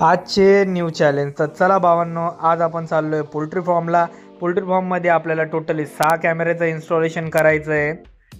आजचे new challenge. तर चला भावांनो, आज आपण चाललोय पोल्ट्री फॉर्मला. पोल्ट्री फॉर्ममध्ये आपल्याला टोटली 6 कॅमेऱ्याचं इन्स्टॉलेशन करायचं आहे.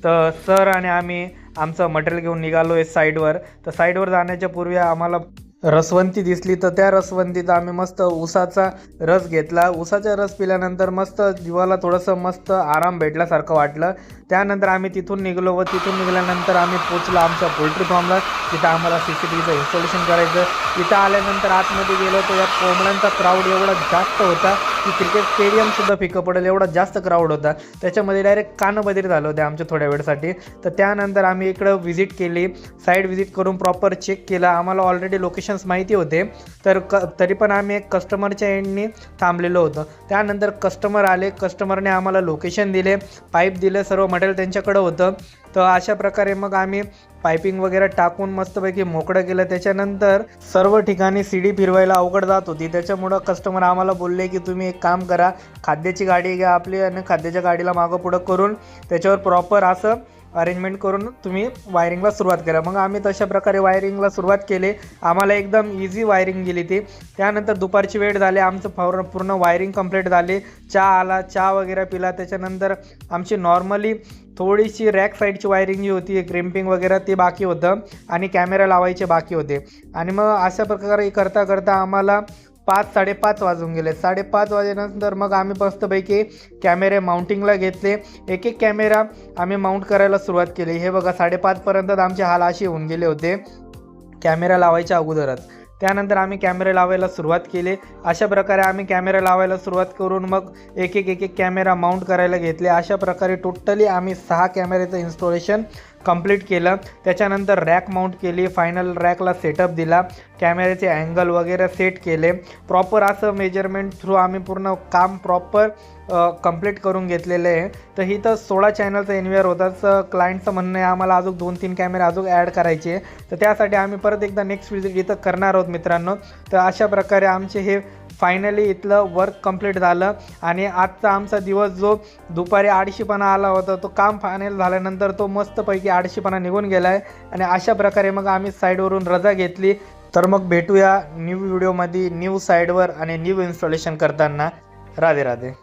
तर सर आणि आम्ही आमचं मटेरियल घेऊन निघालो आहे साईडवर. तर साईडवर जाण्याच्या पूर्वी आम्हाला रसवंती दिसली, तर त्या रसवंतीत आम्ही मस्त ऊसाचा रस घेतला. ऊसाचा रस पिल्यानंतर मस्त जीवाला थोडंसं मस्त आराम भेटल्यासारखं वाटलं. त्यानंतर आम्ही तिथून निघलो व तिथून निघाल्यानंतर आम्ही पोचलो आमच्या पोल्ट्री फॉर्मला. तिथं आम्हाला CCTVचं इन्स्टॉलेशन करायचं. इथं आल्यानंतर आतमध्ये गेलो तर या कोंबड्यांचा क्राऊड एवढा जास्त होता की क्रिकेट स्टेडियमसुद्धा फिकं पडेल एवढा जास्त क्राऊड होता. त्याच्यामध्ये डायरेक्ट कानबधिर झालं होते आमच्या थोड्या वेळसाठी. तर त्यानंतर आम्ही इकडं व्हिजिट केली, साईड व्हिजिट करून प्रॉपर चेक केला. आम्हाला ऑलरेडी लोकेशन्स माहिती होते, तर तरी पण आम्ही एक कस्टमरच्या एंडनी थांबलेलो होतो. त्यानंतर कस्टमर आले, कस्टमरने आम्हाला लोकेशन दिले, पाईप दिले, सर्व मटेरियल त्यांच्याकडं होतं. तर अशा प्रकारे मग आम्ही पायपिंग वगैरे टाकून मस्तपैकी मोकळं केलं. त्याच्यानंतर सर्व ठिकाणी सीडी फिरवायला अवघड जात होती, त्याच्यामुळं कस्टमर आम्हाला बोलले की तुम्ही एक काम करा, खाद्याची गाडी घ्या आपली आणि खाद्याच्या गाडीला मागं पुढं करून त्याच्यावर प्रॉपर असं अरेंजमेंट करून तुम्ही वायरिंगला सुरुवात करा. मग आम्ही तशा प्रकारे वायरिंगला सुरुवात केली. आम्हाला एकदम इझी वायरिंग गेली ती. त्यानंतर दुपारची वेळ झाली, आमचं पूर्ण वायरिंग कंप्लीट झाली. चहा आला, चहा वगैरे पिला. त्याच्यानंतर आमची नॉर्मली थोडीशी रॅक साईडची वायरिंग जी होती, क्रिम्पिंग वगैरे ते बाकी होतं आणि कॅमेरा लावायचे बाकी होते. आणि मग अशा प्रकारे करता करता आम्हाला 5-5:30 वाजून गेले. 5:30 वाजल्यानंतर मग आम्ही मस्तपैकी कॅमेरे माउंटिंगला घेतले. एक एक कॅमेरा आम्ही माउंट करायला सुरुवात केली. हे बघा, 5:30पर्यंत आमचे हाल असे होऊन गेले होते कॅमेरा लावायच्या अगोदरच. त्यानंतर आम्ही कॅमेरे लावायला सुरुवात केली. अशा प्रकारे आम्ही कॅमेरा लावायला सुरुवात करून मग एक एक कॅमेरा माउंट करायला घेतले. अशा प्रकारे टोटली आम्ही 6 कॅमेऱ्याचं इन्स्टॉलेशन कंप्लीट केलं. त्याच्यानंतर रॅक माउंट केली, फायनल रॅकला सेटअप दिला, कॅमेऱ्याचे अँगल वगैरे सेट केले. प्रॉपर असं मेजरमेंट थ्रू आम्ही पूर्ण काम प्रॉपर कंप्लीट करून घेतलेलं आहे. तर इथं 16 चॅनलचा एनव्हीआर होताच. क्लायंटचं म्हणणं आहे आम्हाला अजून 2-3 कॅमेरे अजून ॲड करायचे. तर त्यासाठी आम्ही परत एकदा नेक्स्ट व्हिजिट इथं करणार आहोत मित्रांनो. तर अशा प्रकारे आमचे हे फायनली इथलं वर्क कंप्लीट झालं. आणि आजचा आमचा दिवस जो दुपारी आळशीपणा आला होता, तो काम फायनल झाल्यानंतर तो मस्तपैकी आळशीपणा निघून गेला आहे. आणि अशा प्रकारे मग आम्ही साईडवरून रजा घेतली. तर मग भेटूया न्यू व्हिडिओमध्ये, न्यू साईडवर आणि न्यू इन्स्टॉलेशन करताना. राधे राधे.